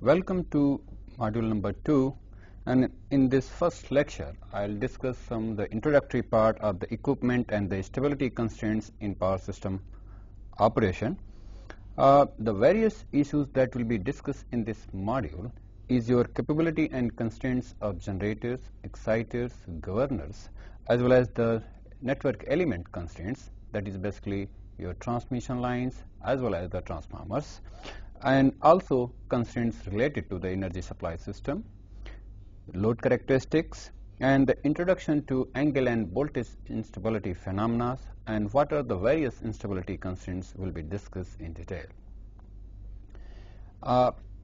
Welcome to module number 2, and in this first lecture I'll discuss the introductory part of the equipment and the stability constraints in power system operation. The various issues that will be discussed in this module is your capability and constraints of generators, exciters, governors, as well as the network element constraints, that is basically your transmission lines as well as the transformers, and also constraints related to the energy supply system, load characteristics, and the introduction to angle and voltage instability phenomena, and what are the various instability constraints will be discussed in detail.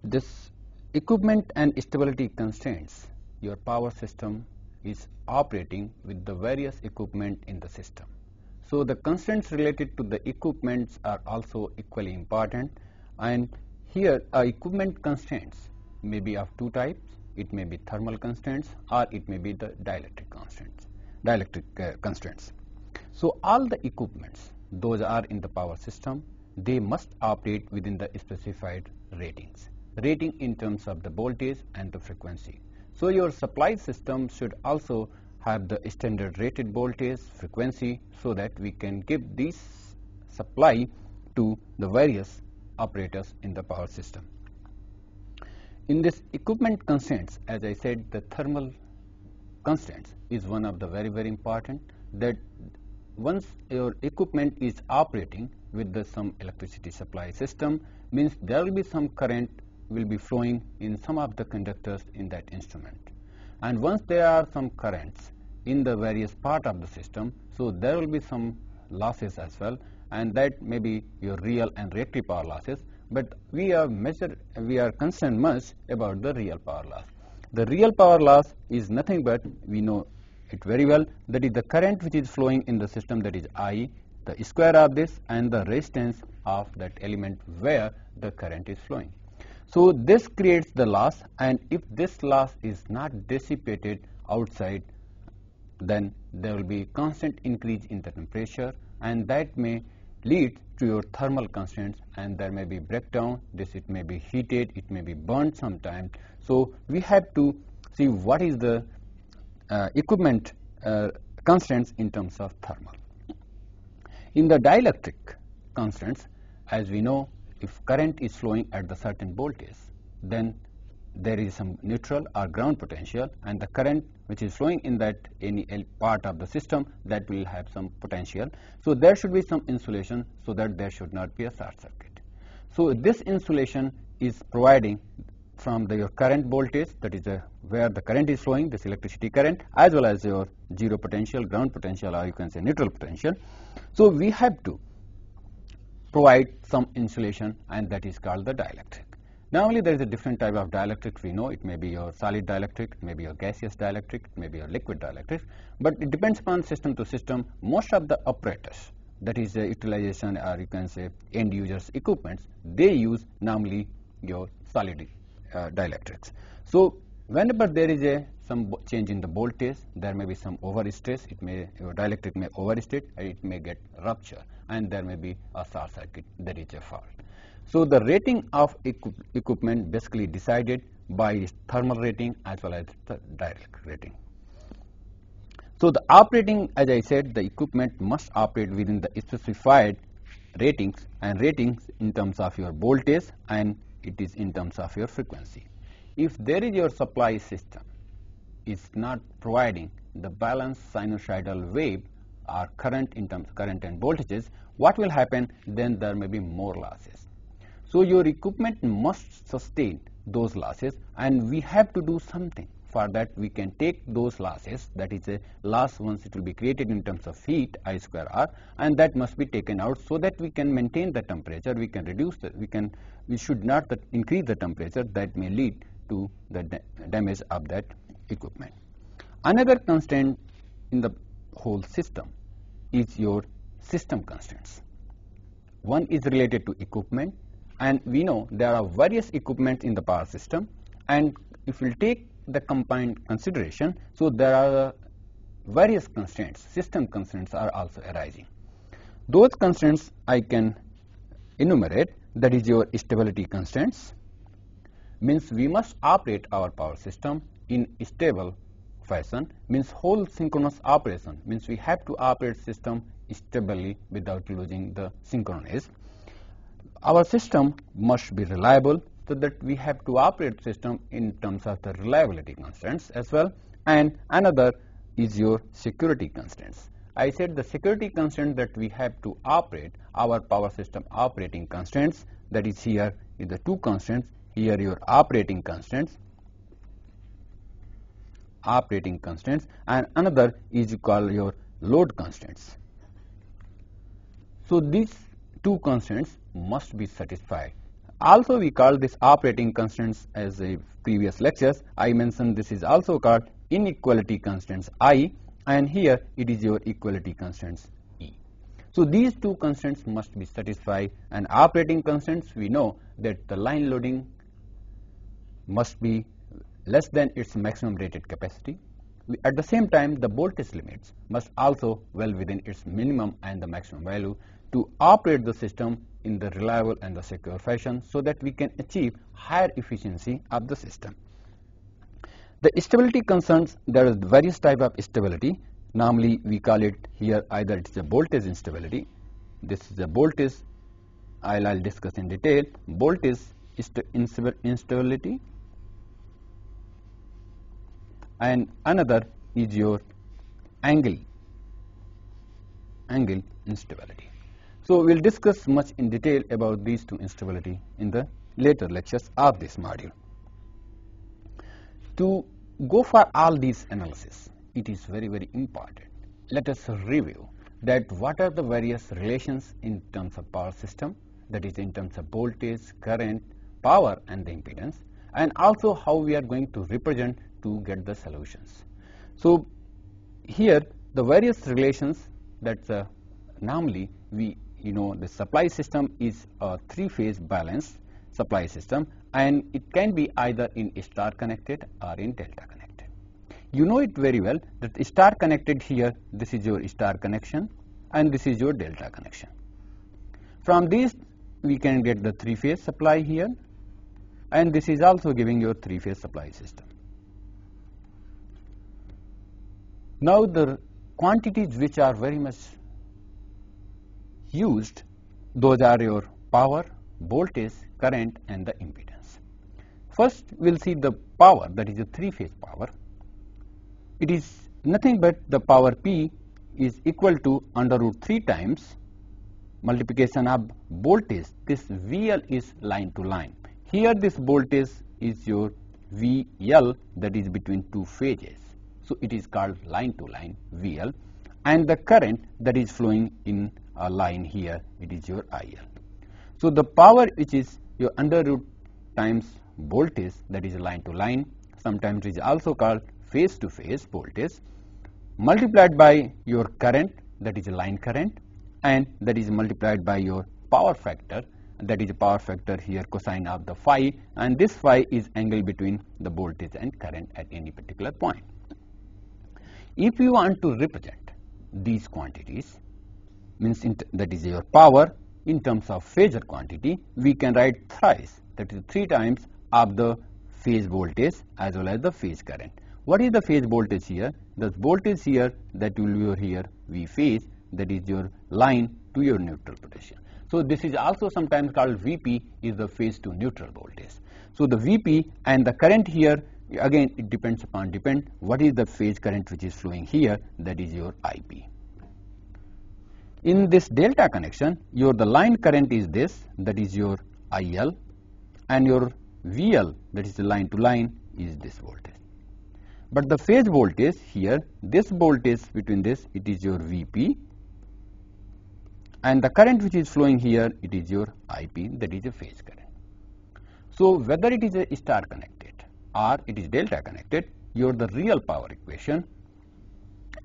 This equipment and stability constraints, your power system is operating with the various equipment in the system. So the constraints related to the equipments are also equally important, and here equipment constraints may be of two types. It may be thermal constraints or it may be the dielectric constraints. So all the equipments, those are in the power system, they must operate within the specified ratings. Rating in terms of the voltage and the frequency. So your supply system should also have the standard rated voltage, frequency, so that we can give this supply to the various operators in the power system. In this equipment constraints, as I said, the thermal constraints is one of the very important, that once your equipment is operating with some electricity supply system, means there will be some current will be flowing in some of the conductors in that instrument, and once there are some currents in the various part of the system, so there will be some losses as well, and that may be your real and reactive power losses, but we are concerned much about the real power loss. The real power loss is nothing but, we know it very well, that is the current which is flowing in the system, that is I, the square of this, and the resistance of that element where the current is flowing. So this creates the loss, and if this loss is not dissipated outside, then there will be constant increase in the temperature, and that may lead to your thermal constraints, and there may be breakdown. It may be heated, it may be burnt sometime. So we have to see what is the equipment constraints in terms of thermal. In the dielectric constraints, as we know, if current is flowing at the certain voltage, then there is some neutral or ground potential, and the current which is flowing in that any part of the system, that will have some potential. So there should be some insulation so that there should not be a short circuit. So this insulation is providing from your current voltage, that is where the current is flowing, this electricity current, as well as your zero potential, ground potential, or you can say neutral potential. So we have to provide some insulation, and that is called the dielectric. Normally there is a different type of dielectric. We know it may be your solid dielectric, it may be your gaseous dielectric, it may be your liquid dielectric, but it depends upon system to system. Most of the operators, that is utilization, or you can say end users equipments, they use normally your solid dielectrics. So whenever there is some change in the voltage, there may be some overstress. Your dielectric may overstate, and it may get rupture, and there may be a short circuit. There is a fault. So the rating of equipment basically decided by thermal rating as well as the dielectric rating. So the operating, as I said, the equipment must operate within the specified ratings, and ratings in terms of your voltage, and it is in terms of your frequency. If there is your supply system is not providing the balanced sinusoidal wave or current in terms of current and voltages, what will happen? Then there may be more losses. So your equipment must sustain those losses, and we have to do something. For that, we can take those losses, that is a loss once it will be created in terms of heat, I square R, and that must be taken out so that we can maintain the temperature, we can reduce we should not increase the temperature, that may lead to the damage of that equipment. Another constraint in the whole system is your system constraints. One is related to equipment, and we know there are various equipment in the power system, and if we take the combined consideration, so there are various constraints, system constraints are also arising. Those constraints I can enumerate, that is your stability constraints, means we must operate our power system in stable fashion, means whole synchronous operation, means we have to operate system stably without losing the synchronous. Our system must be reliable, so that we have to operate system in terms of the reliability constraints as well. And another is your security constraints. I said the security constraint that we have to operate our power system operating constraints, that is here is the two constraints, here your operating constraints, and another is you call your load constraints. So these two constraints must be satisfied. Also we call this operating constraints as a previous lectures. I mentioned this is also called inequality constraints I, and here it is your equality constraints E. So these two constraints must be satisfied, and operating constraints we know that the line loading must be less than its maximum rated capacity. At the same time, the voltage limits must also well within its minimum and the maximum value to operate the system in the reliable and the secure fashion, so that we can achieve higher efficiency of the system. The stability concerns, there is various type of stability. Normally we call it here either it is a voltage instability. This is a voltage, I'll discuss in detail. Voltage instability, and another is your angle instability. So we'll discuss much in detail about these two instability in the later lectures of this module. To go for all these analysis, it is very, very important. Let us review that what are the various relations in terms of power system, that is in terms of voltage, current, power and the impedance, and also how we are going to represent to get the solutions. So here the various relations that normally we the supply system is a three-phase balanced supply system, and it can be either in star connected or in delta connected. You know it very well that star connected here, this is your star connection and this is your delta connection. From these we can get the three-phase supply here, and this is also giving your three-phase supply system. Now the quantities which are very much used, those are your power, voltage, current and the impedance. First we'll see the power, that is a three-phase power. It is nothing but the power P is equal to under root 3 times multiplication of voltage. This VL is line to line. Here this voltage is your VL, that is between two phases. So it is called line to line VL, and the current that is flowing in a line here, it is your IL. So the power which is your under root times voltage, that is line to line, sometimes it is also called phase to phase voltage, multiplied by your current, that is a line current, and that is multiplied by your power factor, that is a power factor here cosine of the phi, and this phi is angle between the voltage and current at any particular point. If you want to represent these quantities, means that is your power in terms of phasor quantity, we can write thrice, that is 3 times of the phase voltage as well as the phase current. What is the phase voltage here? The voltage here, that will be your here V phase, that is your line to your neutral potential. So this is also sometimes called Vp, is the phase to neutral voltage. So the Vp and the current here, again it depends upon what is the phase current which is flowing here, that is your Ip. In this delta connection, the line current is this, that is your IL, and your VL, that is the line to line, is this voltage. But the phase voltage here, this voltage between this, it is your Vp, and the current which is flowing here, it is your Ip, that is a phase current. So whether it is a star connected or it is delta connected, the real power equation,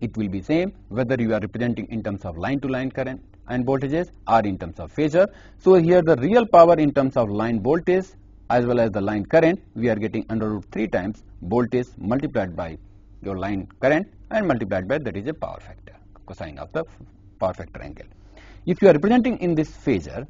it will be same whether you are representing in terms of line to line current and voltages or in terms of phasor. So here the real power in terms of line voltage as well as the line current, we are getting under root 3 times voltage multiplied by your line current and multiplied by, that is a power factor, cosine of the power factor angle. If you are representing in this phasor,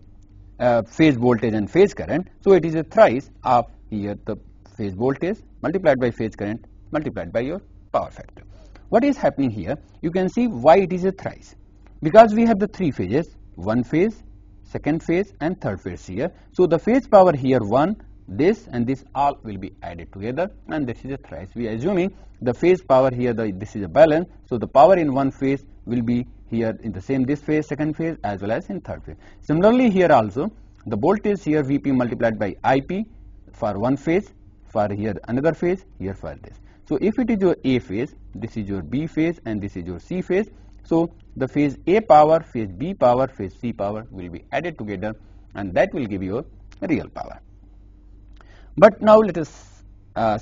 phase voltage and phase current, so it is a thrice of here the phase voltage multiplied by phase current multiplied by your power factor. What is happening here? You can see why it is a thrice. Because we have the three phases, one phase, second phase and third phase here. So the phase power here 1, this and this all will be added together and this is a thrice. We are assuming the phase power here, this is a balance. So the power in one phase will be here in the same this phase, second phase as well as in third phase. Similarly here also the voltage here Vp multiplied by Ip for one phase, for here another phase, here for this. So if it is your A phase, this is your B phase and this is your C phase. So the phase A power, phase B power, phase C power will be added together and that will give you a real power. But now let us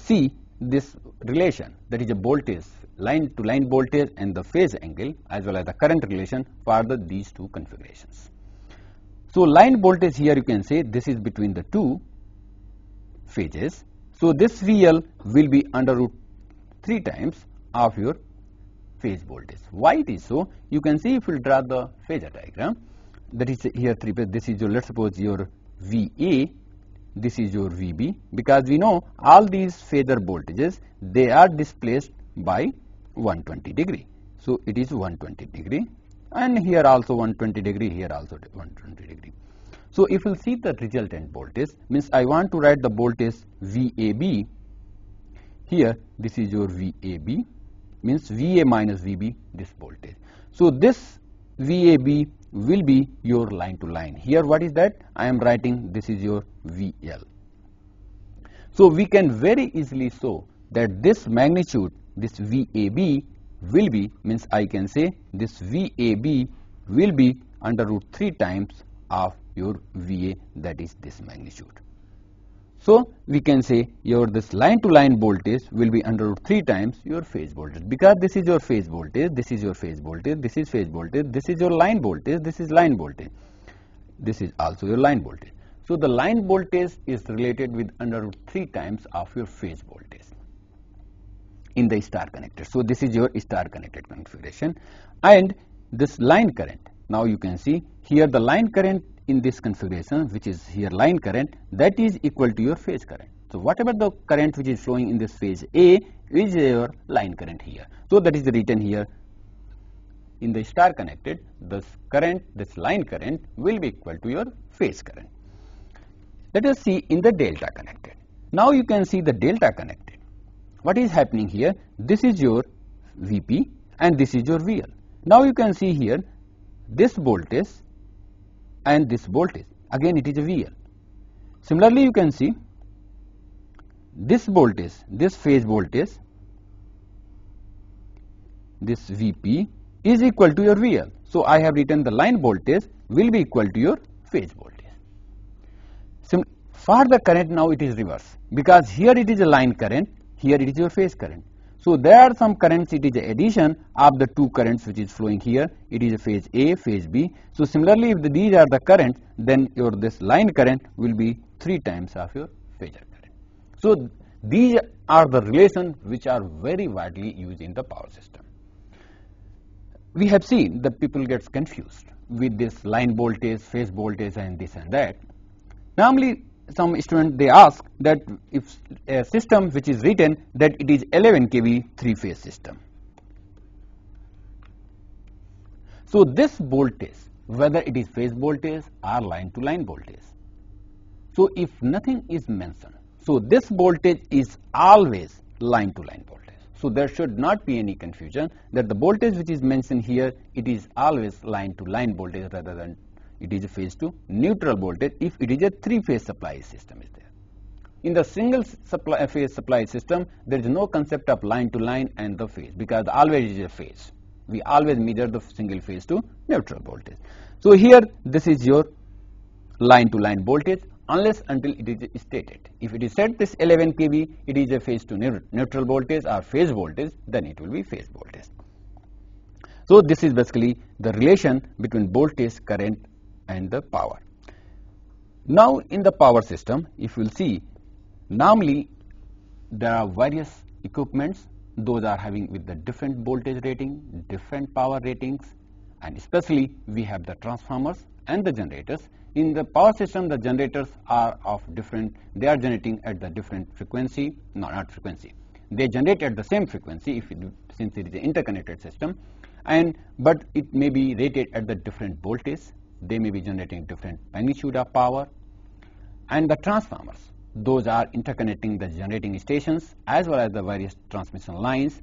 see this relation, that is a voltage, line to line voltage and the phase angle as well as the current relation for these two configurations. So line voltage here you can say this is between the two phases. So this VL will be under root 3 times of your phase voltage. Why it is so? You can see if you draw the phasor diagram, that is here three phase, this is your, let's suppose your VA, this is your VB, because we know all these phasor voltages, they are displaced by 120 degree. So it is 120 degree and here also 120 degree, here also 120 degree. So if you see the resultant voltage, means I want to write the voltage VAB, here this is your VAB, means VA minus VB, this voltage. So this VAB will be your line to line. Here what is that? I am writing this is your VL. So we can very easily show that this magnitude, this VAB will be, means I can say this VAB will be under root 3 times of your VA, that is this magnitude. So we can say your this line to line voltage will be under root 3 times your phase voltage, because this is your phase voltage, this is your phase voltage, this is phase voltage, this is your line voltage, this is line voltage, this is also your line voltage. So the line voltage is related with under root 3 times of your phase voltage in the star connected. So this is your star connected configuration and this line current. Now you can see here the line current in this configuration, which is here line current, that is equal to your phase current. So whatever the current which is flowing in this phase A is your line current here. So that is written here in the star connected, this current, this line current will be equal to your phase current. Let us see in the delta connected. Now you can see the delta connected. What is happening here? This is your Vp and this is your VL. Now you can see here this voltage and this voltage, again it is a VL. Similarly you can see this voltage, this phase voltage, this Vp is equal to your VL. So I have written the line voltage will be equal to your phase voltage. For the current now it is reverse, because here it is a line current, here it is your phase current. So there are some currents, it is the addition of the two currents which is flowing here, it is a phase A, phase B. So similarly if these are the currents, then your this line current will be 3 times of your phasor current. So these are the relations which are very widely used in the power system. We have seen that people gets confused with this line voltage, phase voltage and this and that. Normally some students they ask that if a system which is written that it is 11 kV 3-phase system. So this voltage, whether it is phase voltage or line to line voltage, so if nothing is mentioned, so this voltage is always line to line voltage. So there should not be any confusion that the voltage which is mentioned here, it is always line to line voltage rather than it is a phase to neutral voltage if it is a 3-phase supply system is there. In the single phase supply system, there is no concept of line to line and the phase, because always is a phase. We always measure the single phase to neutral voltage. So here this is your line to line voltage unless until it is stated. If it is said this 11 kV, it is a phase to neutral voltage or phase voltage, then it will be phase voltage. So this is basically the relation between voltage, current and the power. Now in the power system, if you will see, normally there are various equipments, those are having with the different voltage rating, different power ratings, and especially we have the transformers and the generators. In the power system, the generators are of different, they are generating at the different frequency, no, not frequency. They generate at the same frequency since it is an interconnected system, but it may be rated at the different voltage. They may be generating different magnitude of power. And the transformers, those are interconnecting the generating stations as well as the various transmission lines,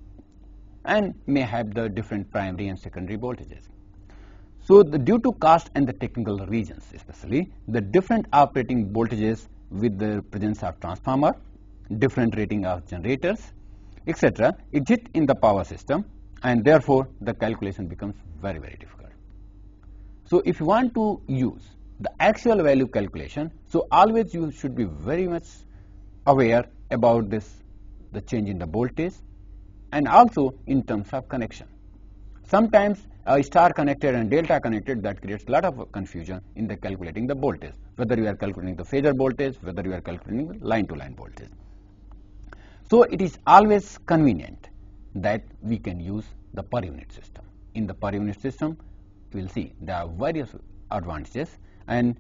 and may have the different primary and secondary voltages. So due to cost and the technical reasons especially, the different operating voltages with the presence of transformer, different rating of generators, etc. exist in the power system, and therefore the calculation becomes very, very difficult. So if you want to use the actual value calculation, so always you should be very much aware about this, the change in the voltage, and also in terms of connection. Sometimes a star connected and delta connected, that creates a lot of confusion in the calculating the voltage, whether you are calculating the phasor voltage, whether you are calculating line to line voltage. So it is always convenient that we can use the per unit system. In the per unit system, we will see there are various advantages, and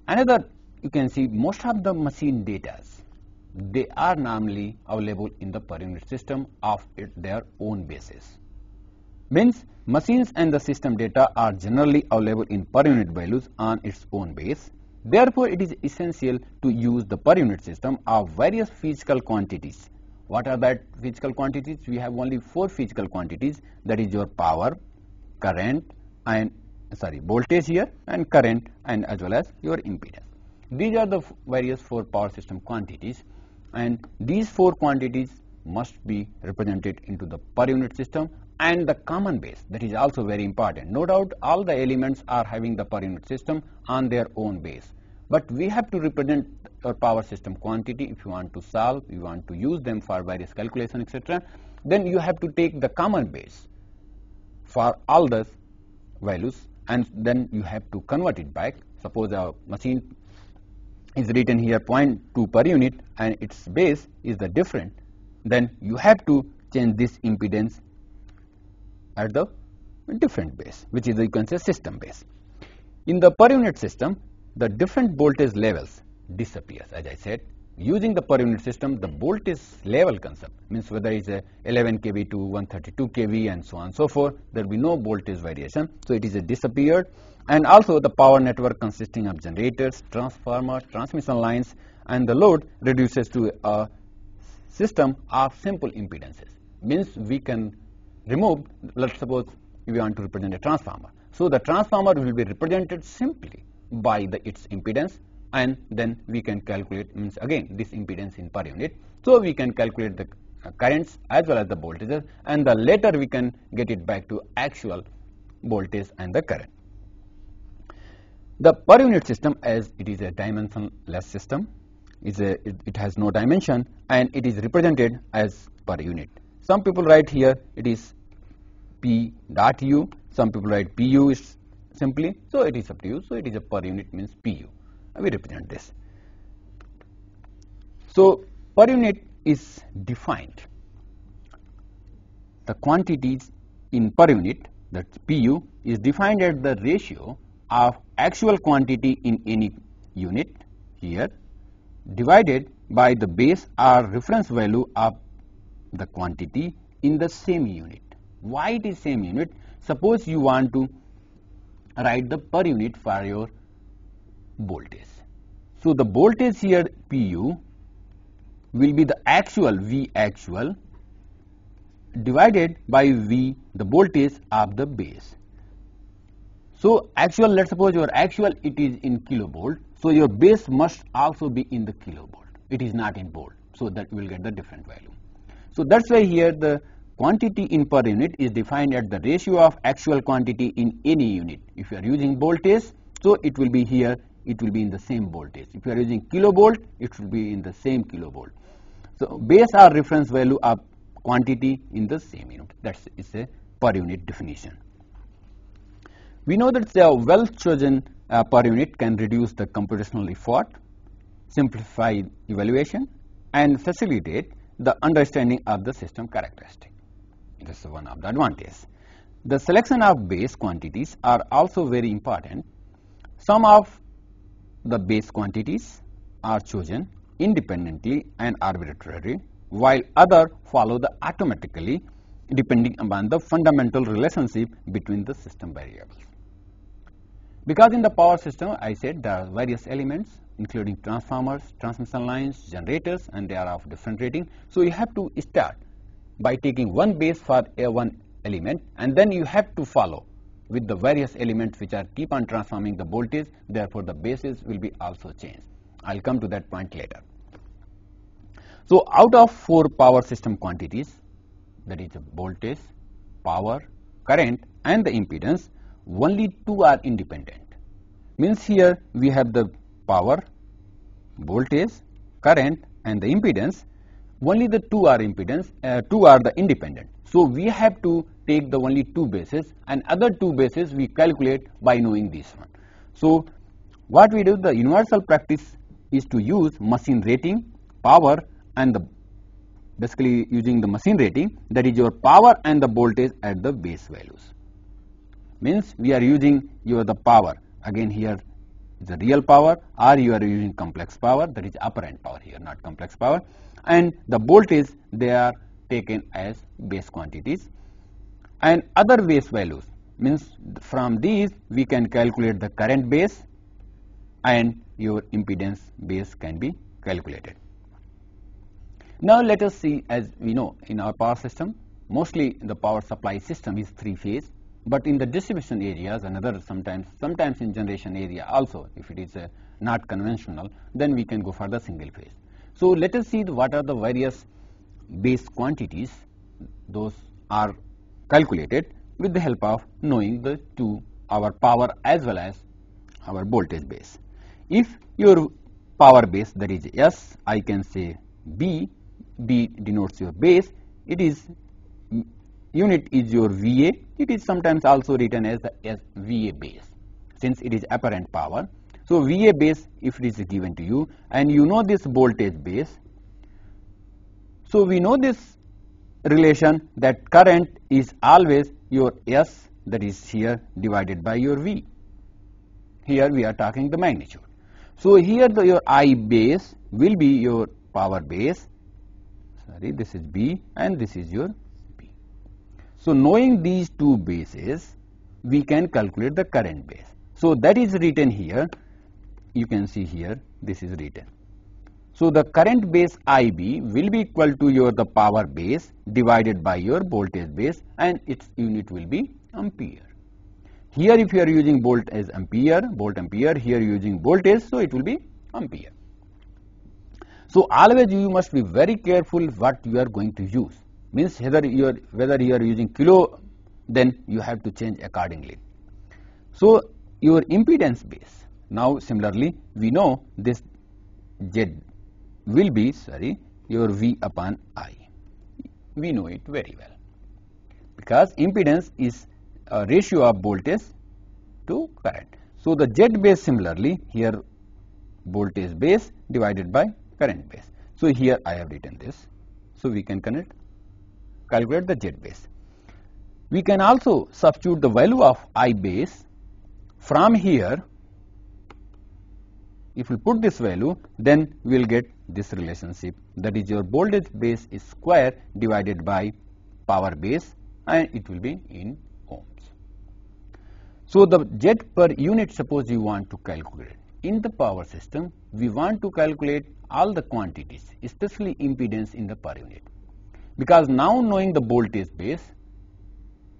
another, you can see most of the machine data, they are normally available in the per unit system of their own basis. Means machines and the system data are generally available in per unit values on its own base. Therefore, it is essential to use the per unit system of various physical quantities. What are that physical quantities? We have only 4 physical quantities, that is your power, current, and voltage here, and current, and as well as your impedance. These are the various 4 power system quantities, and these 4 quantities must be represented into the per unit system, and the common base, that is also very important. No doubt all the elements are having the per unit system on their own base, but we have to represent our power system quantity. If you want to solve, you want to use them for various calculations, etc., then you have to take the common base for all the values, and then you have to convert it back. Suppose a machine is written here 0.2 per unit and its base is the different, then you have to change this impedance at the different base, which is, you can say, system base. In the per unit system, the different voltage levels disappears. As I said, using the per unit system, the voltage level concept means whether it's a 11 kV to 132 kV and so on and so forth, there will be no voltage variation, so it is disappeared. And also the power network consisting of generators, transformer, transmission lines, and the load reduces to a system of simple impedances. Means we can remove, let's suppose we want to represent a transformer. So the transformer will be represented simply by its impedance, and then we can calculate, means again this impedance in per unit. So we can calculate the currents as well as the voltages, and the later we can get it back to actual voltage and the current. The per unit system, as it is a dimensionless system, it has no dimension, and it is represented as per unit. Some people write here it is P dot U, some people write PU is simply, so it is up to you. So it is a per unit means PU. We represent this. So per unit is defined. The quantities in per unit, that's PU, is defined as the ratio of actual quantity in any unit here divided by the base or reference value of the quantity in the same unit. Why it is same unit? Suppose you want to write the per unit for your voltage. So the voltage here PU will be the actual V actual divided by V the voltage of the base. So actual, let's suppose your actual it is in kilovolt, so your base must also be in the kilovolt. It is not in volt, so that you will get the different value. So that's why here the quantity in per unit is defined at the ratio of actual quantity in any unit. If you are using voltage, so it will be here, it will be in the same voltage. If you are using kilovolt, it will be in the same kilovolt. So base or reference value of quantity in the same unit. That is a per unit definition. We know that a well chosen per unit can reduce the computational effort, simplify evaluation, and facilitate the understanding of the system characteristic. This is one of the advantages. The selection of base quantities are also very important Some of the base quantities are chosen independently and arbitrarily, while others follow the automatically depending upon the fundamental relationship between the system variables. Because in the power system, I said there are various elements including transformers, transmission lines, generators, and they are of different rating. So you have to start by taking one base for one element, and then you have to follow with the various elements which are keep on transforming the voltage. Therefore, the bases will be also changed. I'll come to that point later. So out of 4 power system quantities, that is the voltage, power, current, and the impedance, only 2 are independent. Means here we have the power, voltage, current, and the impedance. Only the 2 are the independent. So we have to take the only 2 bases, and other 2 bases we calculate by knowing this one. So what we do, the universal practice is to use machine rating, power, and the basically using the machine rating, that is your power and the voltage at the base values. Means we are using the power, again here the real power, or you are using complex power, that is apparent power here, not complex power, and the voltage they are taken as base quantities, and other base values means from these we can calculate the current base and your impedance base can be calculated. Now let us see, as we know in our power system, mostly the power supply system is 3-phase, but in the distribution areas and other sometimes in generation area also, if it is not conventional, then we can go for the single phase. So let us see what are the various base quantities. Those are calculated with the help of knowing the our power as well as our voltage base. If your power base, that is S, I can say B denotes your base. It is unit is your VA. It is sometimes also written as the VA base, since it is apparent power. So VA base, if it is given to you, and you know this voltage base, so we know this relation that current is always your S, that is here, divided by your V. Here we are talking the magnitude. So here your I base will be your power base. Sorry, this is B and this is your B. So knowing these 2 bases, we can calculate the current base. So that is written here. You can see here, this is written. So the current base IB will be equal to the power base divided by your voltage base, and its unit will be ampere. Here if you are using volt as ampere, here using voltage, so it will be ampere. So always you must be very careful what you are going to use. Means whether you are using kilo, then you have to change accordingly. So your impedance base. Now similarly we know this Z will be your V upon I. We know it very well because impedance is a ratio of voltage to current. So the Z base similarly here voltage base divided by current base. So here I have written this. So we can calculate the Z base. We can also substitute the value of I base from here. If we put this value, then we will get this relationship, that is your voltage base is square divided by power base, and it will be in ohms. So the Z per unit, suppose you want to calculate. In the power system, we want to calculate all the quantities, especially impedance in the per unit. Because now knowing the voltage base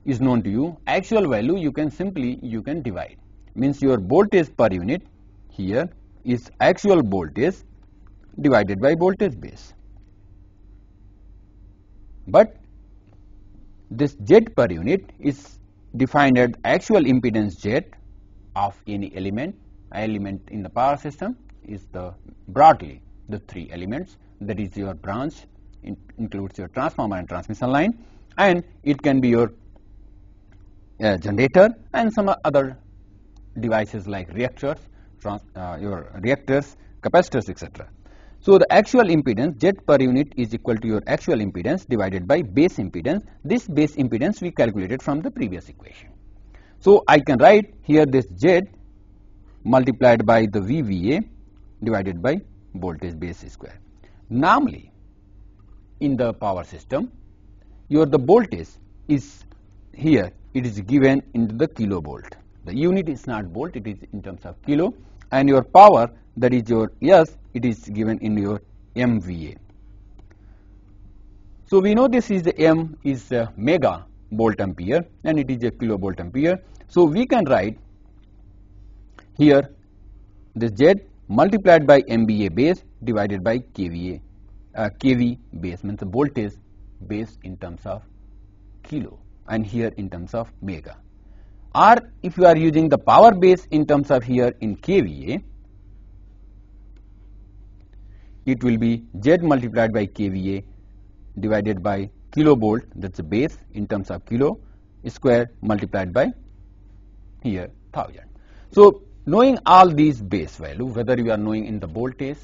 is known to you, actual value you can divide. Means your voltage per unit here is actual voltage divided by voltage base. But this Z per unit is defined as actual impedance Z of any element. Element in the power system is broadly the 3 elements, that is your branch, includes your transformer and transmission line, and it can be your generator and some other devices like reactors, your reactors, capacitors, etc. So the actual impedance Z per unit is equal to your actual impedance divided by base impedance. This base impedance we calculated from the previous equation. So I can write here this Z multiplied by the VVA divided by voltage base square. Normally, in the power system, the voltage is here, it is given into the kilovolt. The unit is not volt, it is in terms of kilo, and your power, that is your S, it is given in your MVA. So we know this is the M is mega volt ampere and it is a kilovolt ampere. So we can write here this Z multiplied by MVA base divided by KVA, KV base, means the voltage base in terms of kilo and here in terms of mega. Or if you are using the power base in terms of here in KVA, it will be Z multiplied by KVA divided by kilovolt, that's the base in terms of kilo, square multiplied by here 1000. So knowing all these base value, whether you are knowing in the voltage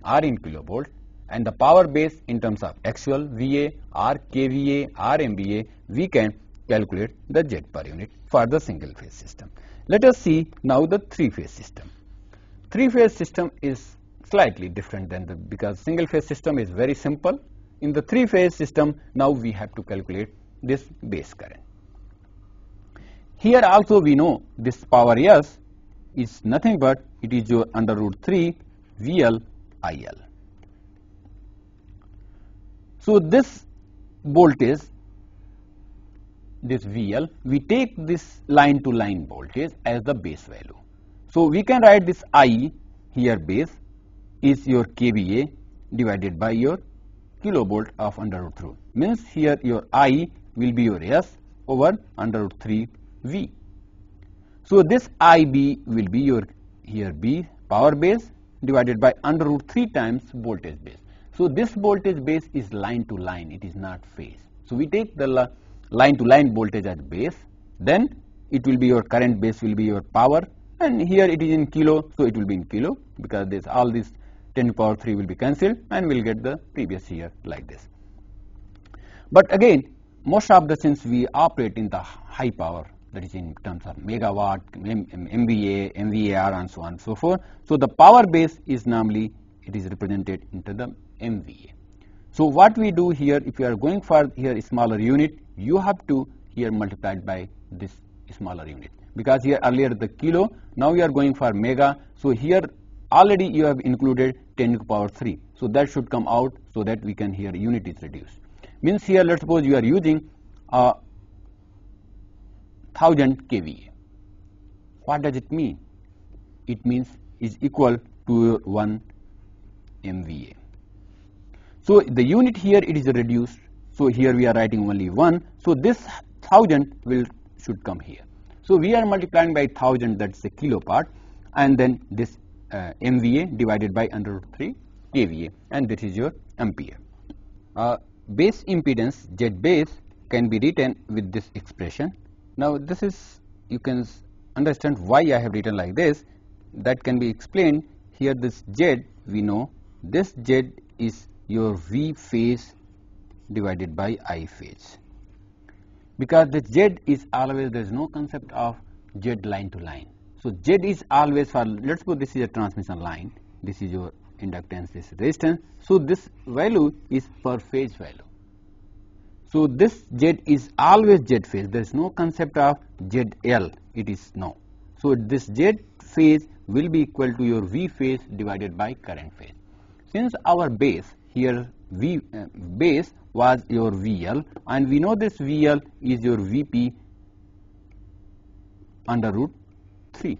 or in kilovolt, and the power base in terms of actual VA or KVA or MVA, we can calculate the Z per unit for the single phase system. Let us see now the three phase system. Three phase system is slightly different than because single phase system is very simple. In the three phase system, now we have to calculate this base current. Here also we know this power S is nothing but it is your under root 3 VL IL. So this voltage, this VL, we take this line to line voltage as the base value. So we can write this I here base is your KVA divided by your kilovolt of under root 3. Means here your I will be your S over under root 3 V. So this IB will be your here B power base divided by under root 3 times voltage base. So this voltage base is line to line, it is not phase. So we take the line to line voltage as base, then it will be your current base will be your power, and here it is in kilo, so it will be in kilo because this all this 10 to the power 3 will be cancelled and we will get the previous here like this. But again, most of the since we operate in the high power, that is in terms of megawatt, MVA, MVAR and so on and so forth. So the power base is normally it is represented into the MVA. So what we do here, if you are going for here a smaller unit, you have to here multiply it by this smaller unit, because here earlier the kilo, now you are going for mega. So here already you have included 10 to the power 3. So that should come out so that we can here unit is reduced. Means here let's suppose you are using 1000 kVA. What does it mean? It means is equal to 1 MVA. So the unit here it is reduced. So here we are writing only 1. So this 1000 should come here. So we are multiplying by 1000, that's the kilo part, and then this MVA divided by under root 3 kVA, and this is your ampere. Base impedance Z base can be written with this expression. Now this is, you can understand why I have written like this. That can be explained here. This Z, we know this Z is your V phase divided by I phase, because the Z is always, there is no concept of Z line to line. So Z is always for, let's suppose this is a transmission line, this is your inductance, this resistance. So this value is per phase value. So this Z is always Z phase, there is no concept of ZL, it is no. So this Z phase will be equal to your V phase divided by current phase. Since our base here base was your VL, and we know this VL is your VP under root 3,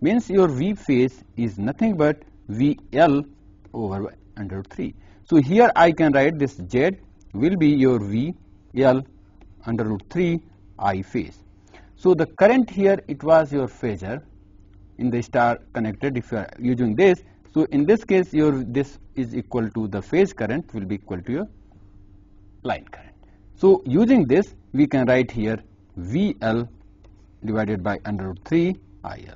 means your V phase is nothing but VL over under root 3. So here I can write this Z will be your VL under root 3 I phase. So the current here, it was your phasor in the star connected. If you are using this, so in this case your this is equal to the phase current will be equal to your line current. So using this we can write here VL divided by under root 3 IL.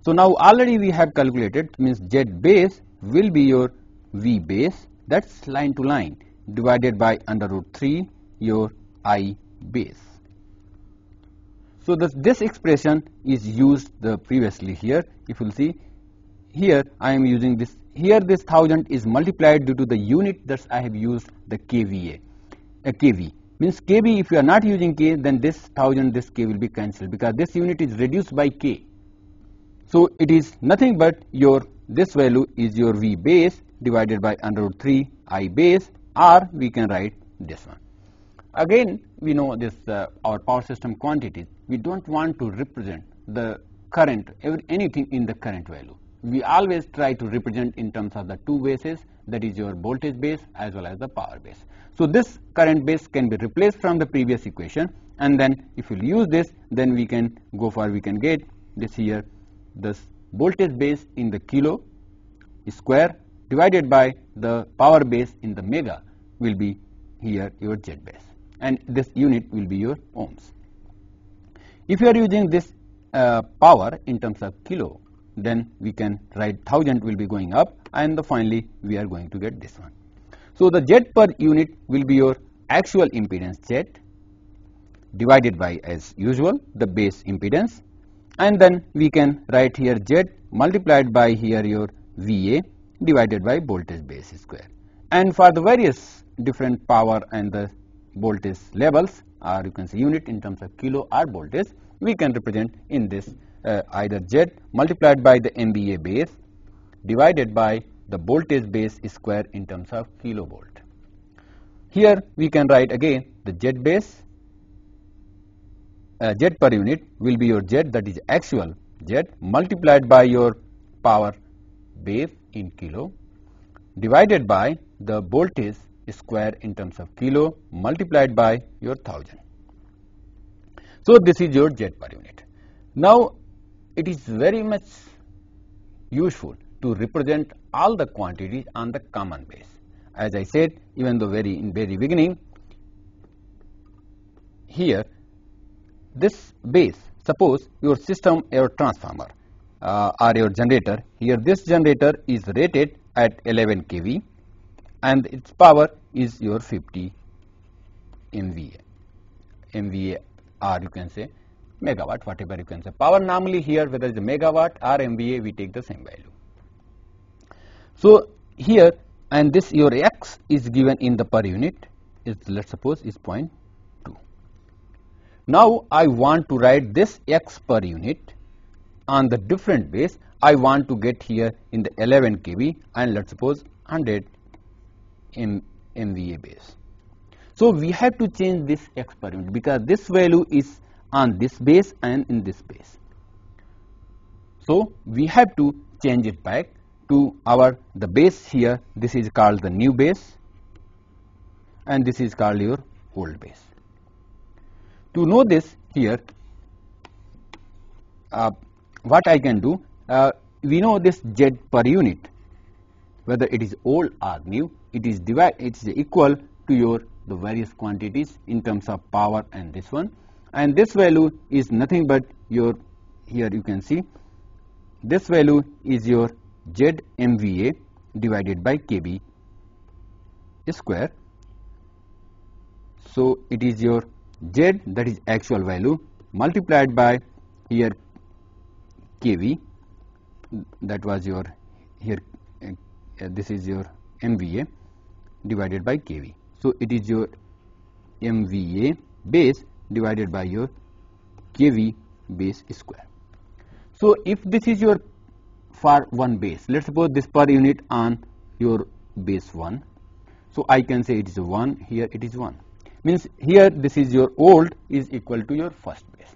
So now already we have calculated, means Z base will be your V base, that's line to line, divided by under root 3 your I base. So this expression is used previously here. If you will see here, I am using this. Here this 1000 is multiplied due to the unit that I have used the kVA. kV means kV. If you are not using k, then this 1000, this k will be cancelled because this unit is reduced by k. So it is nothing but this value is your V base divided by √3 I base, or we can write this one. Again, we know this our power system quantities. We don't want to represent the current, anything in the current value. We always try to represent in terms of the two bases, that is your voltage base as well as the power base. So this current base can be replaced from the previous equation, and then if you use this, then we can get this here, this voltage base in the kilo square divided by the power base in the mega will be here your Z base, and this unit will be your ohms. If you are using this power in terms of kilo, then we can write 1000 will be going up, and finally we are going to get this one. So the Z per unit will be your actual impedance Z divided by, as usual, the base impedance, and then we can write here Z multiplied by here your VA divided by voltage base square. And for the various different power and the voltage levels, or you can say unit in terms of kilo or voltage, we can represent in this either Z multiplied by the MVA base divided by the voltage base square in terms of kilovolt. Here we can write again the Z base, Z per unit will be your Z, that is actual Z, multiplied by your power base in kilo divided by the voltage square in terms of kilo multiplied by your 1000. So this is your Z per unit. Now it is very much useful to represent all the quantities on the common base. As I said, even though in very beginning, here this base, suppose your system, your transformer or your generator, here this generator is rated at 11 kV and its power is your 50 MVA, or you can say megawatt, whatever you can say. Power normally here, whether it's a megawatt or MVA, we take the same value. So here, and this your X is given in the per unit, is let's suppose is 0.2. Now I want to write this X per unit on the different base. I want to get here in the 11 kV and let's suppose 100 MVA base. So we have to change this X per unit because this value is on this base and in this base. So we have to change it back to the base here. This is called the new base and this is called your old base. To know this here, what I can do, we know this Z per unit, whether it is old or new, it is equal to the various quantities in terms of power and this one, and this value is nothing but here you can see this value is your Z MVA divided by kV square. So it is your Z, that is actual value, multiplied by here kV, that was your here this is your MVA divided by kV. So it is your MVA base divided by your kV base square. So if this is your for one base, let's suppose this per unit on your base 1, so I can say it is 1, here it is 1, means here this is your old is equal to your first base.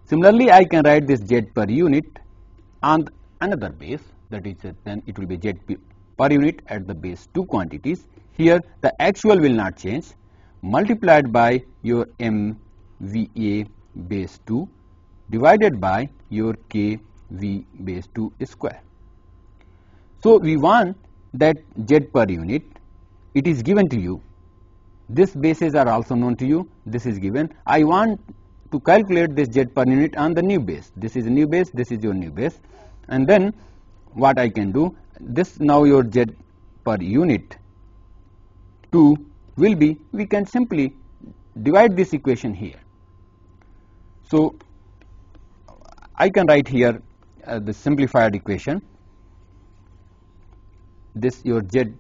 Similarly, I can write this Z per unit on another base, that is then it will be Z per unit at the base 2 quantities. Here the actual will not change, multiplied by your MVA base 2 divided by your kV base 2 square. So we want that Z per unit, it is given to you, these bases are also known to you, this is given. I want to calculate this Z per unit on the new base. This is a new base, this is your new base, and then what I can do, this now your Z per unit 2 will be, we can simply divide this equation here. So I can write here the simplified equation. This your Z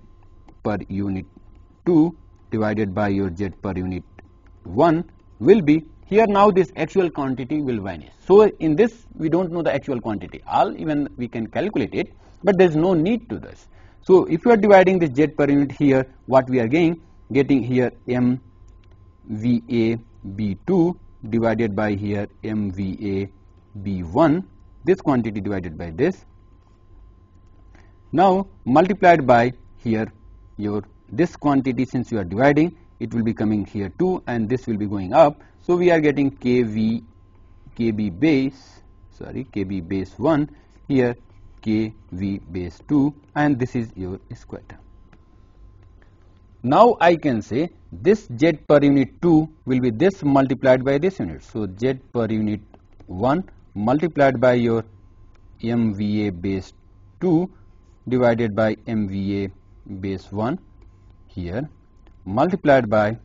per unit 2 divided by your Z per unit 1 will be, here now this actual quantity will vanish. So in this we don't know the actual quantity, all even we can calculate it, but there is no need to this. So if you are dividing this Z per unit here, what we are getting here MVA B2 divided by here MVA B1, this quantity divided by this, now multiplied by here your this quantity, since you are dividing, it will be coming here 2 and this will be going up. So we are getting KB base 1 here, KV base 2, and this is your square term. Now I can say this Z per unit 2 will be this multiplied by this unit. So Z per unit 1 multiplied by your MVA base 2 divided by MVA base 1 here, multiplied by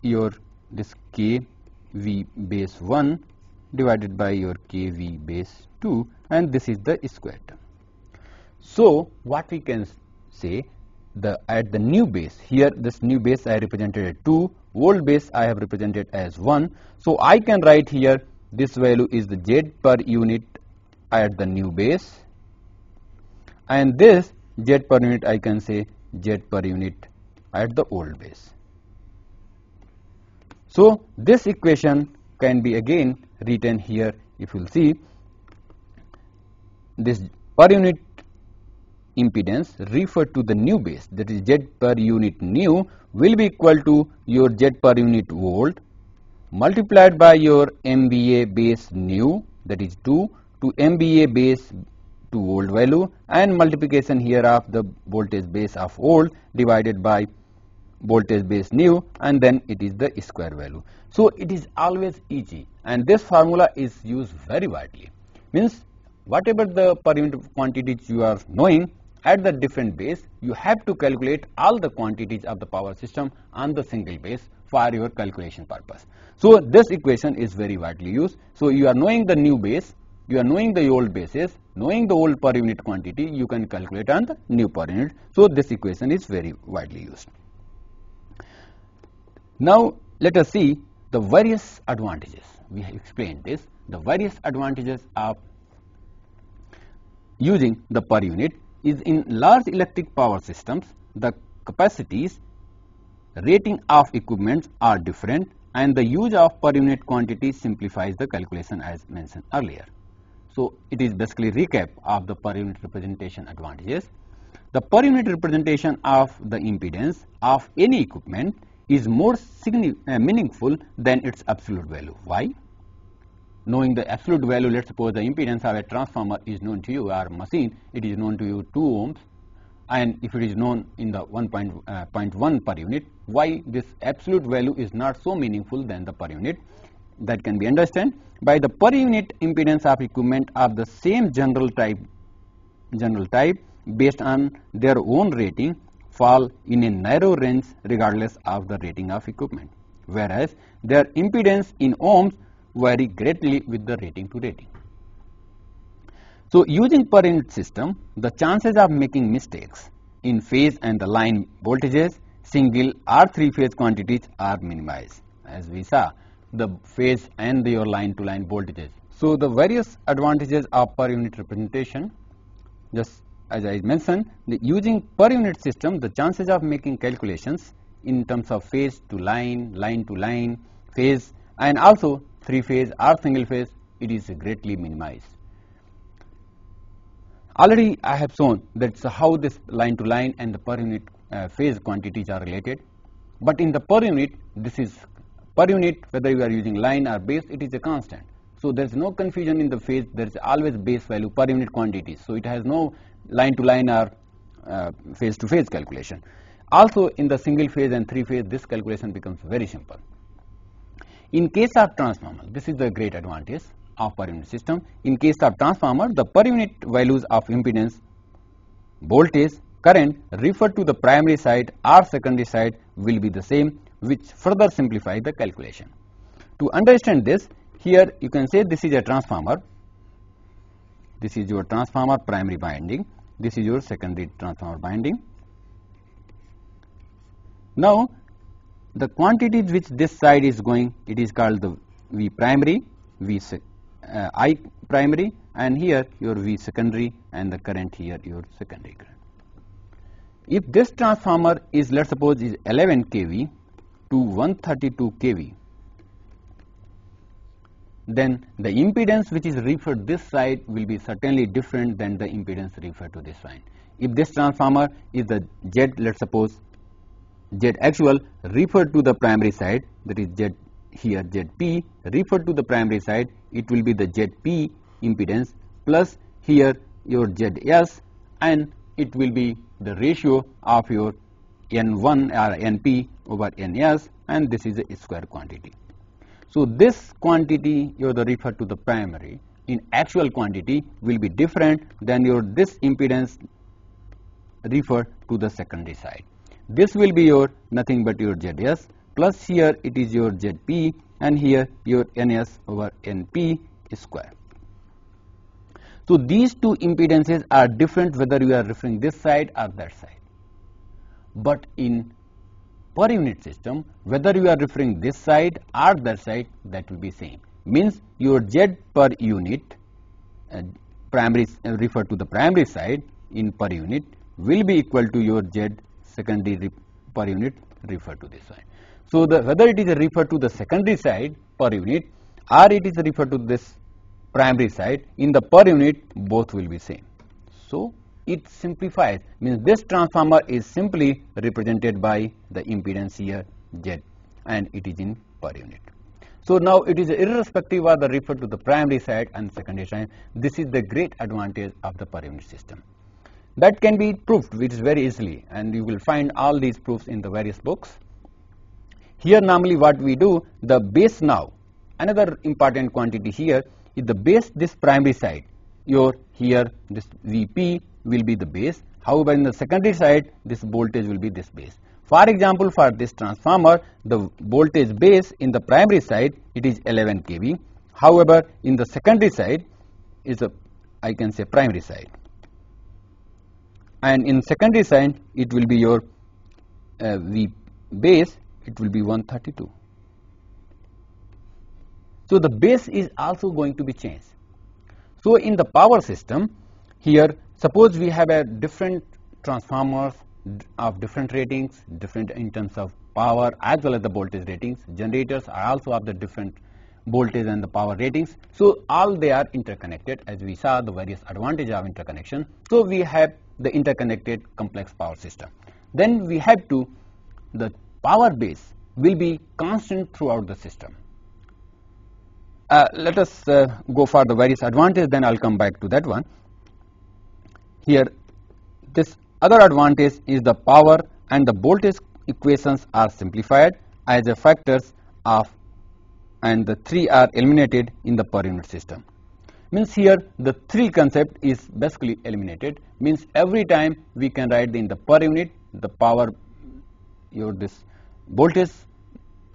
your this KV base 1 divided by your KV base 2, and this is the square term. So what we can say, at the new base, here this new base I represented as 2, old base I have represented as 1. So I can write here this value is the Z per unit at the new base, and this Z per unit I can say Z per unit at the old base. So this equation can be again written here. If you will see, this per unit impedance referred to the new base, that is Z per unit new, will be equal to your Z per unit old multiplied by your MVA base new, that is 2, to MVA base to old value, and multiplication here of the voltage base of old divided by voltage base new, and then it is the square value. So it is always easy, and this formula is used very widely. Means whatever the per unit quantities you are knowing at the different base, you have to calculate all the quantities of the power system on the single base for your calculation purpose. So this equation is very widely used. So you are knowing the new base, you are knowing the old bases, knowing the old per unit quantity, you can calculate on the new per unit. So this equation is very widely used. Now let us see the various advantages. We have explained this, the various advantages of using the per unit is in large electric power systems, the capacities, rating of equipments are different, and the use of per unit quantity simplifies the calculation as mentioned earlier. So it is basically recap of the per unit representation advantages. The per unit representation of the impedance of any equipment is more meaningful than its absolute value. Why? Knowing the absolute value, let's suppose the impedance of a transformer is known to you, or machine, it is known to you 2 ohms, and if it is known in the 1.1 per unit, why this absolute value is not so meaningful than the per unit? That can be understood by the per unit impedance of equipment of the same general type based on their own rating fall in a narrow range regardless of the rating of equipment, whereas their impedance in ohms vary greatly with the rating to rating. So using per unit system, the chances of making mistakes in phase and the line voltages, single or 3-phase quantities are minimized, as we saw the phase and your line to line voltages. So the various advantages of per unit representation, just as I mentioned, using per unit system, the chances of making calculations in terms of phase to line, line to line, phase, and also 3-phase or single phase, it is greatly minimized. Already I have shown that's how this line to line and the per unit phase quantities are related, but in the per unit, this is per unit, whether you are using line or base, it is a constant. So there is no confusion in the phase, there is always base value per unit quantities. So it has no line to line or phase to phase calculation. Also in the single phase and 3-phase, this calculation becomes very simple. In case of transformer, this is the great advantage of per unit system. In case of transformer, the per unit values of impedance, voltage, current referred to the primary side or secondary side will be the same, which further simplify the calculation. To understand this, here you can say this is a transformer. This is your transformer primary winding. This is your secondary transformer winding. Now, the quantities which this side is going, it is called the V primary, I primary, and here your V secondary, and the current here your secondary current. If this transformer is, let's suppose, is 11 kV to 132 kV, then the impedance which is referred this side will be certainly different than the impedance referred to this side. If this transformer is the Z, let's suppose Z actual referred to the primary side, that is Z here ZP referred to the primary side, it will be the ZP impedance plus here your ZS, and it will be the ratio of your N1 or NP over NS, and this is a square quantity. So this quantity you refer to the primary in actual quantity will be different than your this impedance referred to the secondary side. This will be your nothing but your ZS plus here it is your ZP and here your NS over NP square. So these two impedances are different whether you are referring this side or that side. But in per unit system, whether you are referring this side or that side, that will be same. Means your Z per unit primary refer to the primary side in per unit will be equal to your Z secondary per unit refer to this side. So whether it is referred to the secondary side per unit or it is referred to this primary side, in the per unit both will be same. So it simplifies, means this transformer is simply represented by the impedance here Z, and it is in per unit. So now it is irrespective of the referred to the primary side and secondary side. This is the great advantage of the per unit system. That can be proved, which is very easily, and you will find all these proofs in the various books. Here normally what we do, the base now, another important quantity here is the base, this primary side, your here this Vp will be the base. However, in the secondary side, this voltage will be this base. For example, for this transformer, the voltage base in the primary side, it is 11 kV. However, in the secondary side is a, I can say, primary side. And in secondary side, it will be your V base, it will be 132. So the base is also going to be changed. So in the power system, here suppose we have a different transformers of different ratings, different in terms of power as well as the voltage ratings. Generators are also of the different voltage and the power ratings. So all they are interconnected, as we saw the various advantages of interconnection. So we have the interconnected complex power system. Then we have to, the power base will be constant throughout the system. Let us go for the various advantages, then I'll come back to that one. Here, this other advantage is the power and the voltage equations are simplified as a factors of, and the 3 are eliminated in the per unit system. Means here the 3 concept is basically eliminated. Means every time we can write in the per unit the power, your this voltage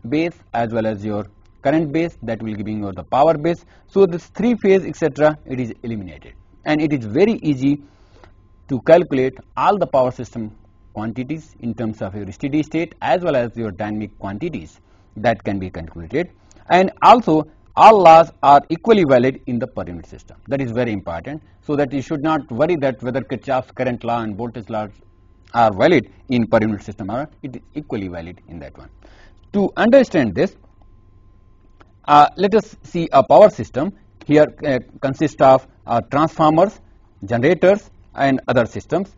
base as well as your current base, that will giving you the power base. So this 3 phase etc. it is eliminated, and it is very easy to calculate all the power system quantities in terms of your steady state as well as your dynamic quantities that can be calculated. And also all laws are equally valid in the per unit system. That is very important, so that you should not worry that whether Kirchhoff's current law and voltage laws are valid in per unit system or it is equally valid in that one. To understand this, let us see a power system. Here consists of transformers, generators and other systems.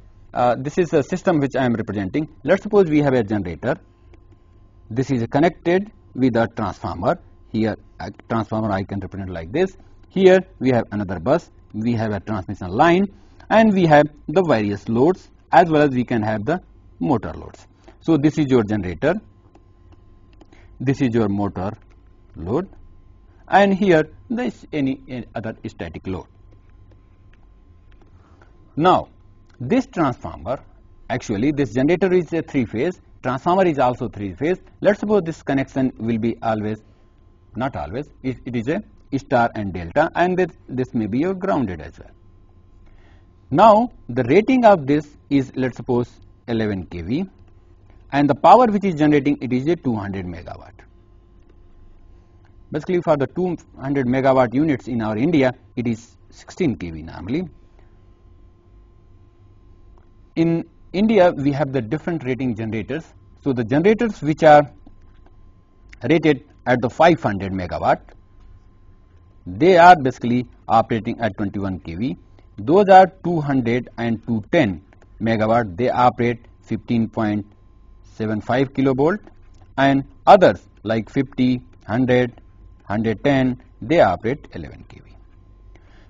This is a system which I am representing. Let's suppose we have a generator. This is connected with a transformer. Here a transformer I can represent like this. Here we have another bus, we have a transmission line, and we have the various loads as well as we can have the motor loads. So this is your generator, this is your motor load, and here there is any other static load. Now this transformer, actually this generator is a 3 phase, transformer is also 3 phase. Let's suppose this connection will be always not always. It is a star and delta, and this may be your grounded as well. Now the rating of this is, let's suppose, 11 kV, and the power which is generating, it is a 200 megawatt. Basically for the 200 megawatt units in our India, it is 16 kV normally. In India we have the different rating generators. So the generators which are rated at the 500 megawatt, they are basically operating at 21 kV. Those are 200 and 210 megawatt, they operate 15.75 kilovolt, and others like 50, 100, 110, they operate 11 kV.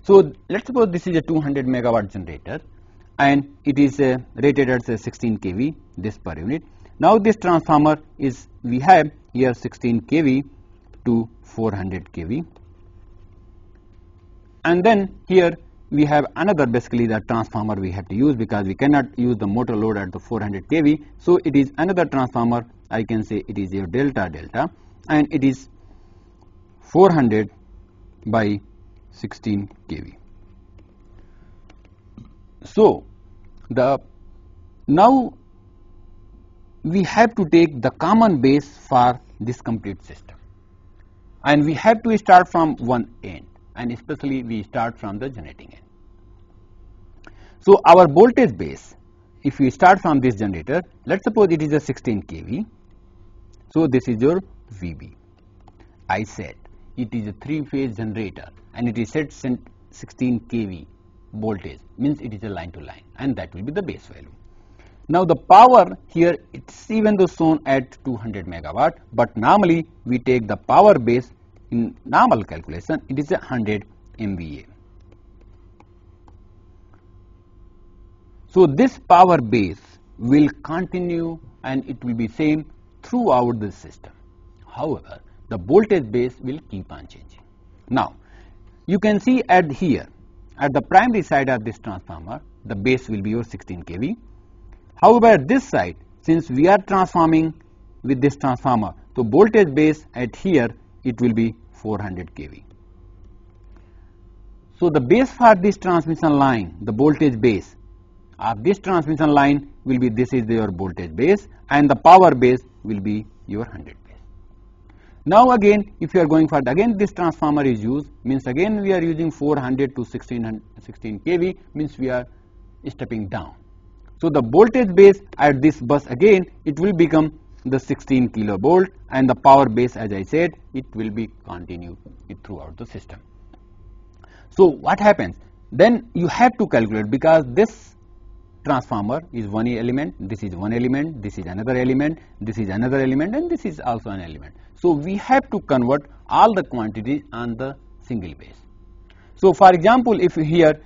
So let's suppose this is a 200 megawatt generator and it is rated at 16 kV this per unit. Now this transformer is, we have here 16 kV to 400 kV, and then here we have another, basically the transformer we have to use because we cannot use the motor load at the 400 kV. So it is another transformer, I can say it is your delta, and it is 400 by 16 kV. So now we have to take the common base for this complete system, and we have to start from one end, and especially we start from the generating end. So our voltage base, if we start from this generator, let's suppose it is a 16 kV. So this is your VB. I said it is a 3-phase generator and it is set 16 kV voltage, means it is a line to line, and that will be the base value. Now the power here, it's even though shown at 200 megawatt, but normally we take the power base in normal calculation, it is 100 MVA. So this power base will continue and it will be same throughout the system. However, the voltage base will keep on changing. Now you can see at here, at the primary side of this transformer, the base will be your 16 kV. However, this side, since we are transforming with this transformer, so voltage base at here, it will be 400 kV. So the base for this transmission line, the voltage base of this transmission line will be, this is your voltage base, and the power base will be your 100 base. Now again, if you are going for, again this transformer is used, means again we are using 400 to 16 kV, means we are stepping down. So the voltage base at this bus, again it will become the 16 kilovolt, and the power base, as I said, it will be continued throughout the system. So what happens? Then you have to calculate, because this transformer is one element, this is one element, this is another element, this is another element, and this is also an element. So we have to convert all the quantities on the single base. So for example, if here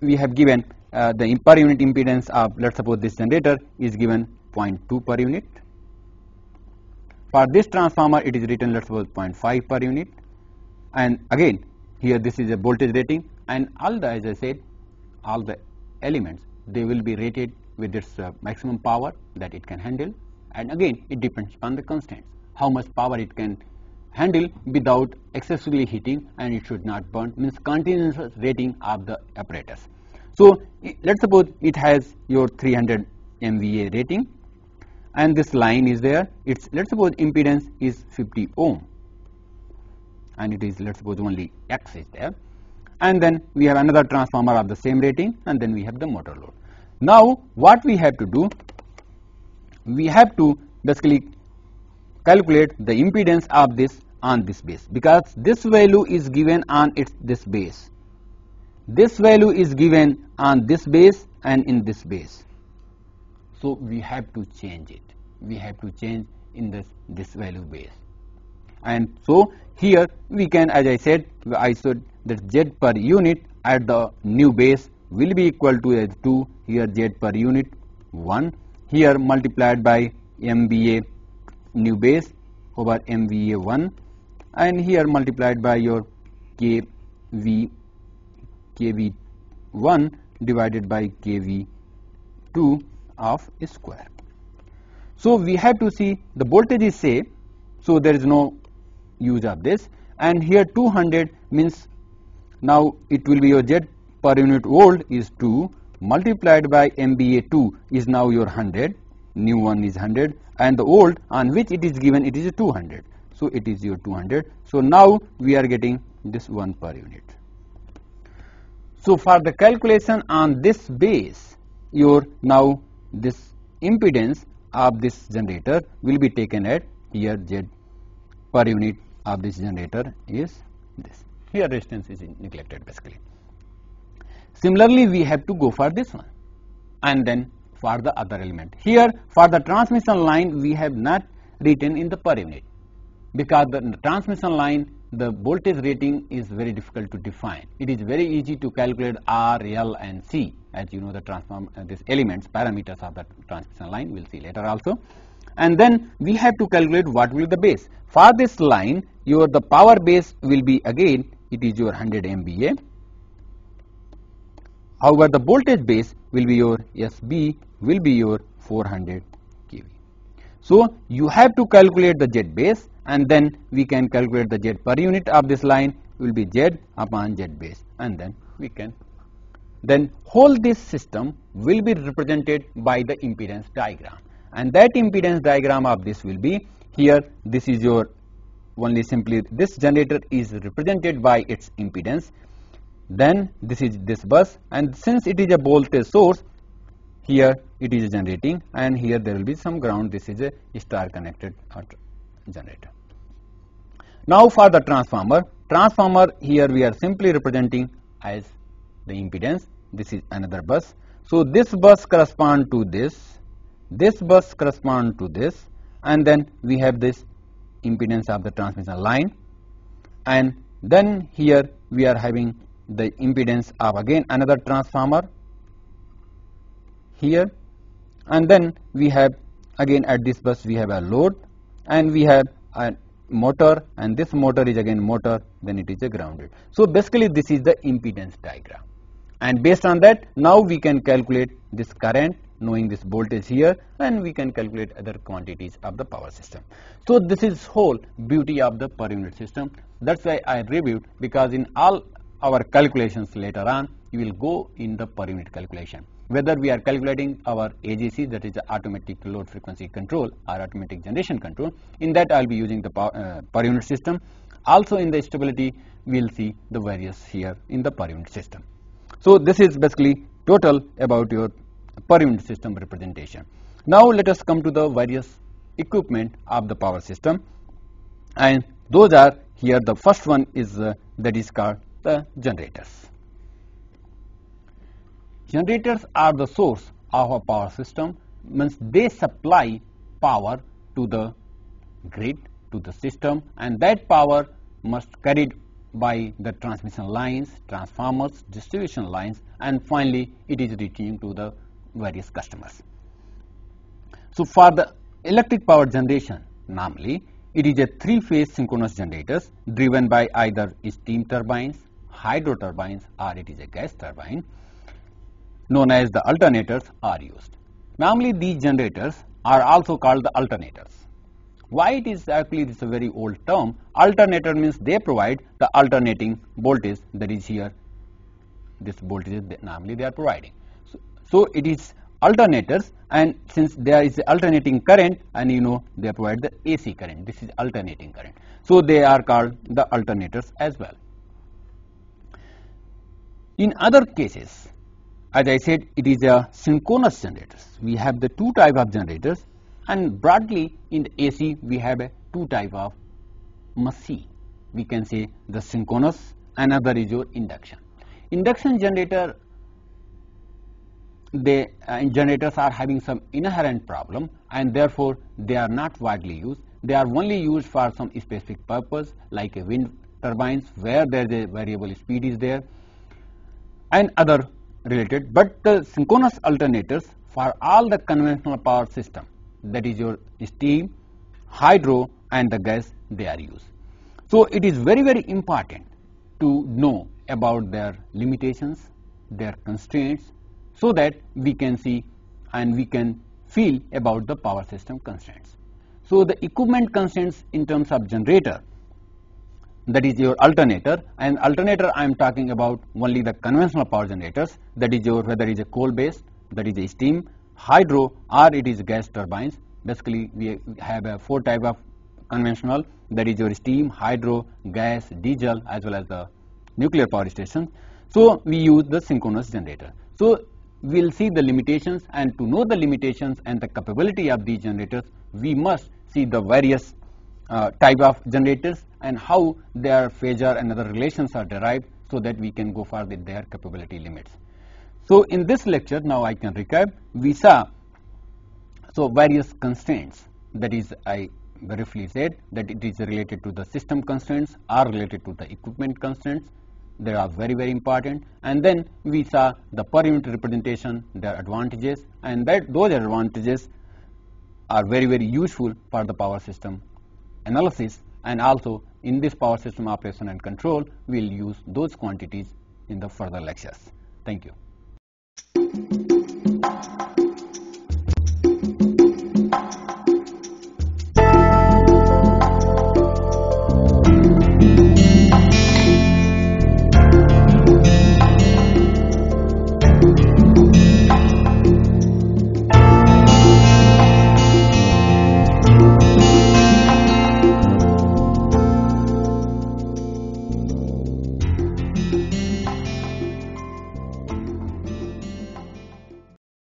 we have given the per unit impedance of, let's suppose this generator is given 0.2 per unit. For this transformer it is written, let's suppose 0.5 per unit, and again here this is a voltage rating, and all the, as I said, all the elements, they will be rated with its maximum power that it can handle, and again it depends upon the constraints, how much power it can handle without excessively heating, and it should not burn, means continuous rating of the apparatus. So let's suppose it has your 300 MVA rating, and this line is there, its, let's suppose impedance is 50 ohm, and it is, let's suppose only X is there, and then we have another transformer of the same rating, and then we have the motor load. Now what we have to do, we have to basically calculate the impedance of this on this base, because this value is given on this base, this value is given on this base and in this base. So we have to change it, we have to change in this value base, and so here we can, as I said, I said that Z per unit at the new base will be equal to 2, here Z per unit 1, here multiplied by MVA new base over MVA 1, and here multiplied by your KV 1 divided by KV 2 of a square. So we have to see the voltage is same, so there is no use of this, and here 200 means now it will be your Z per unit old is 2 multiplied by MVA 2 is now your 100, new one is 100, and the old on which it is given it is 200. So it is your 200. So now we are getting this 1 per unit. So for the calculation on this base, your now this impedance of this generator will be taken at here Z per unit of this generator is this. Here resistance is neglected basically. Similarly, we have to go for this one and then for the other element. Here for the transmission line we have not written in the per unit, because the transmission line the voltage rating is very difficult to define. It is very easy to calculate R, L and C, as you know the these elements parameters of the transmission line we will see later also. And then we have to calculate what will be the base. For this line the power base will be again it is your 100 MVA. However, the voltage base will be your SB will be your 400 kV. So you have to calculate the Z base, and then we can calculate the Z per unit of this line will be Z upon Z base, and then we can whole this system will be represented by the impedance diagram, and that impedance diagram of this will be here. This is your only simply this generator is represented by its impedance. Then this is this bus, and since it is a voltage source, here it is generating, and here there will be some ground. This is a star connected generator. Now for the transformer here we are simply representing as the impedance. This is another bus. So this bus correspond to this bus correspond to this, and then we have this impedance of the transmission line, and then here we are having the impedance of again another transformer here, and then we have again at this bus we have a load, and we have a motor, and this motor is again motor, then it is a grounded. So basically this is the impedance diagram, and based on that now we can calculate this current knowing this voltage here, and we can calculate other quantities of the power system. So this is whole beauty of the per unit system. That's why I reviewed, because in all our calculations later on you will go in the per unit calculation, whether we are calculating our AGC, that is the automatic load frequency control or automatic generation control. In that I will be using the per unit system. Also in the stability we will see the various here in the per unit system. So this is basically total about your per unit system representation. Now let us come to the various equipment of the power system, and those are here. The first one is that is called the generators. Generators are the source of a power system, means they supply power to the grid, to the system, and that power must carried by the transmission lines, transformers, distribution lines, and finally it is reaching to the various customers. So for the electric power generation, normally it is a three-phase synchronous generators driven by either steam turbines, hydro turbines, or it is a gas turbine, known as the alternators are used. Normally these generators are also called the alternators. Why it is actually this is a very old term. Alternator means they provide the alternating voltage, that is here this voltage normally they are providing. So it is alternators, and since there is alternating current, and you know they provide the AC current, this is alternating current. So they are called the alternators as well. In other cases, as I said, it is a synchronous generators. We have the two type of generators, and broadly in the AC we have a two type of machine. We can say the synchronous, another is your induction. Induction generator, generators are having some inherent problem, and therefore they are not widely used. They are only used for some specific purpose, like a wind turbines where there is a variable speed is there, and other related. But the synchronous alternators for all the conventional power system, that is your steam, hydro and the gas, they are used. So it is very, very important to know about their limitations, their constraints, so that we can see and we can feel about the power system constraints. So the equipment constraints in terms of generator, that is your alternator, and alternator I am talking about only the conventional power generators, that is your whether it is a coal based, that is a steam, hydro, or it is gas turbines. Basically we have a 4 type of conventional, that is your steam, hydro, gas, diesel, as well as the nuclear power station. So we use the synchronous generator. So we will see the limitations, and to know the limitations and the capability of these generators, we must see the various type of generators and how their phasor and other relations are derived, so that we can go far with their capability limits. So in this lecture, now I can recap, we saw various constraints, that is I briefly said that it is related to the system constraints or related to the equipment constraints. They are very, very important. And then we saw the per unit representation, their advantages, and that those advantages are very, very useful for the power system analysis, and also in this power system operation and control we will use those quantities in the further lectures. Thank you.